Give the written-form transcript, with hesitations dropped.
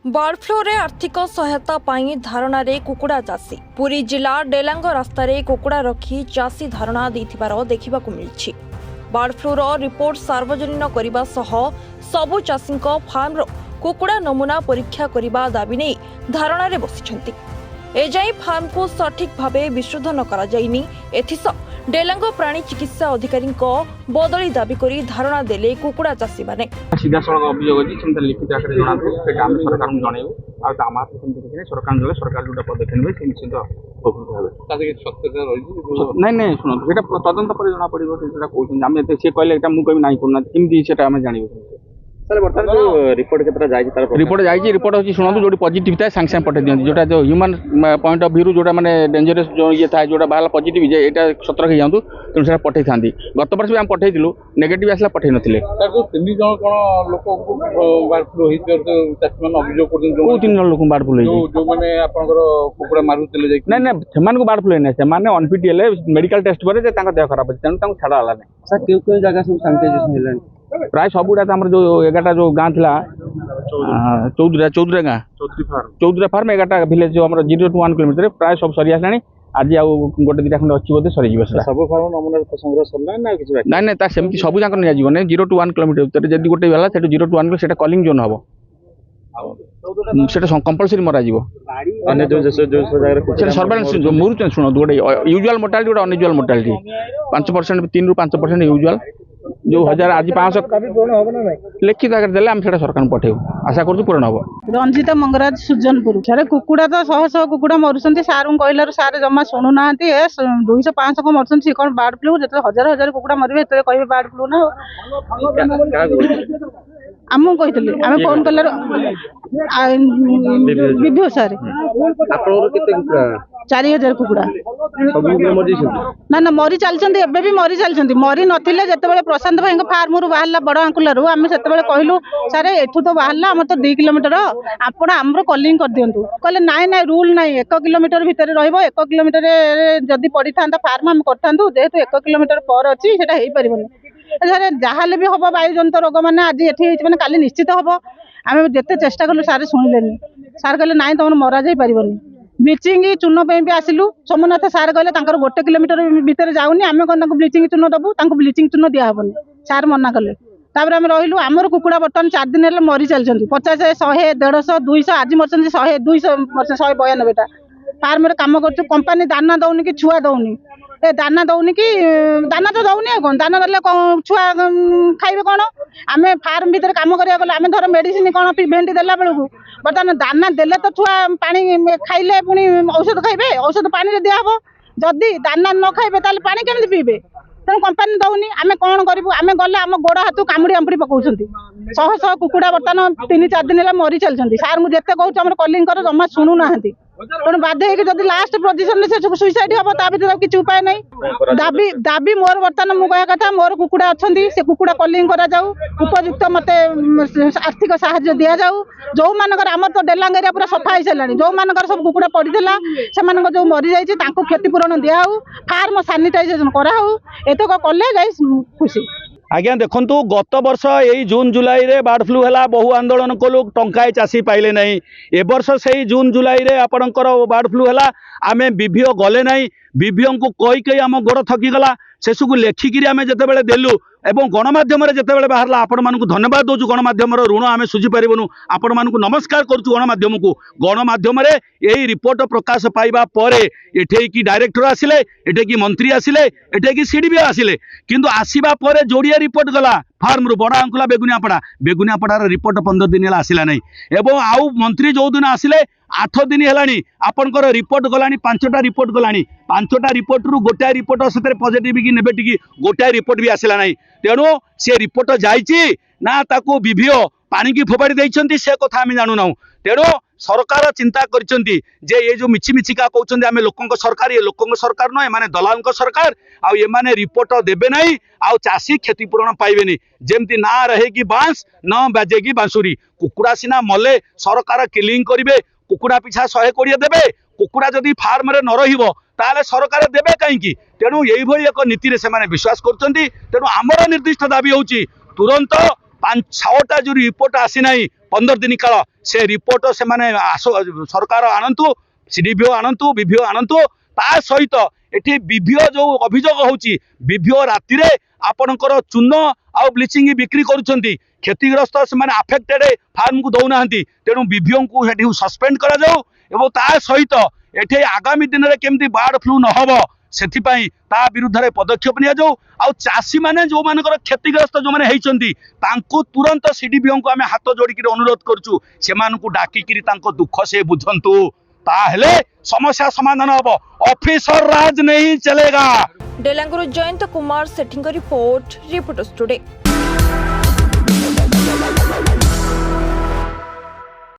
Bird flu रे आर्थिक सहायता पाई धारणा रे कुकुड़ा चाषी पुरी जिला डेलांग रास्ता रे कुकुड़ा रखी चाषी धारणा देथिबार देखिबाकु मिलिछि। बर्ड फ्लू रो रिपोर्ट सार्वजनिक करबा सह सबु चाषीक फार्म रो कुकुड़ा नमूना परीक्षा करबा दाबी नै धारणा रे बसिछंती। एजाई फार्म को सठिक भावे विशोधन करा जाइनी एथिस डेलांग प्राणी चिकित्सा अधिकारी बदली दाबी करी धारणा देले कुकुड़ा चाषी माने। सीधा सड़क अभियोग अच्छी से लिखित आकार जनाते सरकार जनइबू आम हाथ किसी सरकार जले सरकार जो पदक्षेप ने निश्चित उपकृत हे ना ना शुणु ये तदंत पर जना पड़ो कहते सी कहले मुझे ना करना कमी से जानू रिपोर्ट जाइए रिपोर्ट अच्छी शुणु जो पॉजिटिव था सांगे सांगे पठे दिखाई जोटा जो ह्यूमन पॉइंट ऑफ व्यू जोटा मैंने डेंजरस जो ये था जोटा बाहर पॉजिटिव ये सतर्क हो जातु तेणु से पठे था गत वर्ष भी आम पठेलु नेगेटिव आसला पठे ना तीन जन लोक बर्ड फ्लू कौ तीन जन लोक बर्ड फ्लू कुकुड़ा मारुले ना ना से बर्ड फ्लू ना से अनफिट है मेडिकल टेस्ट पर देह खराब अच्छे तेणु छाड़ा है सर क्यों क्यों जगह सब सैनिटाइजेशन प्राय सबुड़ा जो 11टा जो गाँ थी चौधरी गाँ चौधरी फार्म 11टा विलेज जो 0 to 1 किलोमीटर प्राय सब सरी आसानी आज गोटे दुटा खंड अच्छी बोधे सरीज सब फार्म नमूना संग्रह सरला ना ना सेमती सब जाक नहीं 0 to 1 किलोमीटर भितर जब गोटे है 0 to 1 से कलिंग जोन हम से कंपलसरी मरा सर्वेलेंस मरुच शुण गोटे यूजुआल मोर्टालिटी गोटे अनयूजुआल मोर्टालिटी 5% 3 ରୁ 5% यूजुआल जो 1000 आज 500 लिखित आगे देले हम सेटा सरकार पठेबू आशा करू पूर्ण हम। रंजिता मंगराज सुजनपुर सारे कुकुड़ा तो शह शह कुकुड़ा मरुंट सार कहलु सारे जमा शुणु ना 200-500 को मरुंट सी कौन बर्ड फ्लू जो 1000 कुकुड़ा मरवे कहे बर्ड फ्लू ना आम कही आम फोन कल विभू सार 4000 कुकुड़ा ना ना मरी चलती भी मरी चलती मरी नथिले जिते प्रशांत भाई फार्म रू बाहर बड़ आंकुलू आम से कहलु सारे एठू तो बाहर आम तो 2 किलोमीटर आपण आमर कलिंग कर दिंतु कहले नाई नाई रूल नाई 1 किलोमीटर भितर रहिबो 1 किलोमीटर जदि पड़ी था फार्म आम करथांतु जेहेतु 1 किलोमीटर पर अच्छी सेटा हेई परिबनी सारे जहाले भी हम वायुजनित रोग मैंने आज ये मैंने काली निश्चित हम आम जिते चेष्टा कलु सारे शुणिले सार कहले नाई तुम मरा जा पारबनी ब्लीचिंग चून भी आसिलु सोमनाथ सार कहले गोटे किलोमीटर भितर जाऊनी आम कौन ब्लीचिंग चून दबू ब्लीचिंग चून दिहबनी सार मना कले आम रही आमर कुकुड़ा बर्तमान 4 दिन है मरी चलती 50 100 150 200 आज मरते 100 200 192टा फार्म कम कर कंपानी दाना दौनी कि छुआ दौनी ए दाना दौनी कि दाना तो दौनी कौन दाना देले छुआ खाइबे कौन आम फार्म भितर कम करा गले आम धर मेडिसिन कौन प्रिभेंट देला बेलू बर्तमान दाना देले तो छुआ पानी खाइले पुणी औषध खाइबे औषध पानी दिहब जदि दाना न खाइबे ताले पानी केमती पीबे तेणु कंपानी दौनी आम कौन करूँ आम गले आम गोड़ हाथ कामुड़ी आमुड़ी पकाउछंती शह शह कुकुड़ा बर्तमान 3-4 दिन है मरी चलती सार मुझे कहूँ आम कलिंग कर जमा शुणु ना तेणु बाध्य होगी लास्ट पोजिशन में से सुइसाइड हम किसी उपाय नहीं दाबी दाबी मोर बर्तमान मुझे कह कथा मोर कुकुड़ा अच्छा से कुकुड़ा कलिंग करा जाऊ उपयुक्त मत आर्थिक साहाय्य दि जाऊ जो मानकर आम तो डेलांग एरिया पूरा सफा हो सारा जो मानकर सब कुकुड़ा पड़ता से जो मरी जाइए क्षतिपूरण दिहु फार्म सानिटाइजेशन कराऊ एतक कले जाई खुशी। आज्ञा देखु गत वर्ष यही जून जुलाई रे बर्ड फ्लू है बहु आंदोलन कलु टंकाए चाषी पाइले नहीं ए वर्ष से जून जुलाई रे आपणकर बर्ड फ्लू है आम विभीओ गले नहीं विभीओ को कही आम गोड़ थकीगला सेसु लेखिकी आम जिते देलु एवं गणमाध्यम जिते बाहर आपण मानक धन्यवाद दौचु गणमाध्यम ऋण आम सुझी पारूँ आपण मानक नमस्कार करुँ गणमाध्यम को गणमाध्यम यही रिपोर्ट प्रकाश पाइबा परे एठे की डायरेक्टर आसिले एठे की मंत्री आसिले एठे की सीडीबी आसिले किंतु आसीबा परे जोड़िया रिपोर्ट गला फार्म रू बड़ा अंकुला बेगुनियापड़ा रिपोर्ट 15 दिन आसला नहीं एवं आउ मंत्री जो दिन आसिले 8 दिन है आपंकर रिपोर्ट गला 5टा रिपोर्ट गला 5टा रिपोर्ट रु गोटाए रिपोर्ट से पॉजिटिव कि नेगेटिव गोटाए रिपोर्ट भी आसला नहीं तेणु से रिपोर्ट जाइए ना ताको विभीओ पानी की फोपाड़ी देइछंती से कथा आम जानू ना तेणु सरकार चिंता करछंती जे ये जो मिछि मिछिका कहउछंती आमे लोकंक सरकार ये लोकंक सरकार न एमाने दलालंक सरकार आ एमाने रिपोर्ट देबे नहीं आ चाषी क्षतिपूरण पाइबेनी जेमती ना रहे कि बांस न बाजे कि बांसुरी कुकुड़ा सिना मले सरकार किलिंग करिवे कुकुड़ा पिछा 120 देबे कुकुड़ा जदि फार्म रे न रहिबो ताले सरकार देबे काईकी तेणु यही भली एक नीति रे से माने विश्वास करछंती तेणु हमर निर्दिष्ट दाबी होउची तुरंत 5-6टा जो रिपोर्ट आसी ना 15 दिन काल से रिपोर्ट से माने सरकार आनतु सीडीपीओ आनतु बीभीओ आनतु ता सहित एठी बीभीओ जो अभियोग होची बीभीओ राति रे आपणकर चून आउ ब्लीचिंग बिक्री करुछंती क्षतिग्रस्त से माने अफेक्टेड फार्म को दौना तेणु बीभीओ को हेठी सस्पेंड करा जाऊ एवं ता सहित एठी आगामी दिन में केमती बर्ड फ्लू न हबो सेथिपाई ता विरुद्ध रे पदक्षेप निया जाऊ आ चासी माने जो मानकर क्षतिग्रस्त जो माने हेइचंती तांको तुरंत सीडीपीओ को आमे हाथ जोड़िकी अनुरोध करछु सेमानकु डाकिकिरी तांको दुख से बुझंतु ताहले समस्या समाधान हबो ऑफिसर राज नहीं चलेगा। डेलांगुरु जयंत कुमार सेठीଙ୍କ रिपोर्ट रिपोर्टर्स टुडे।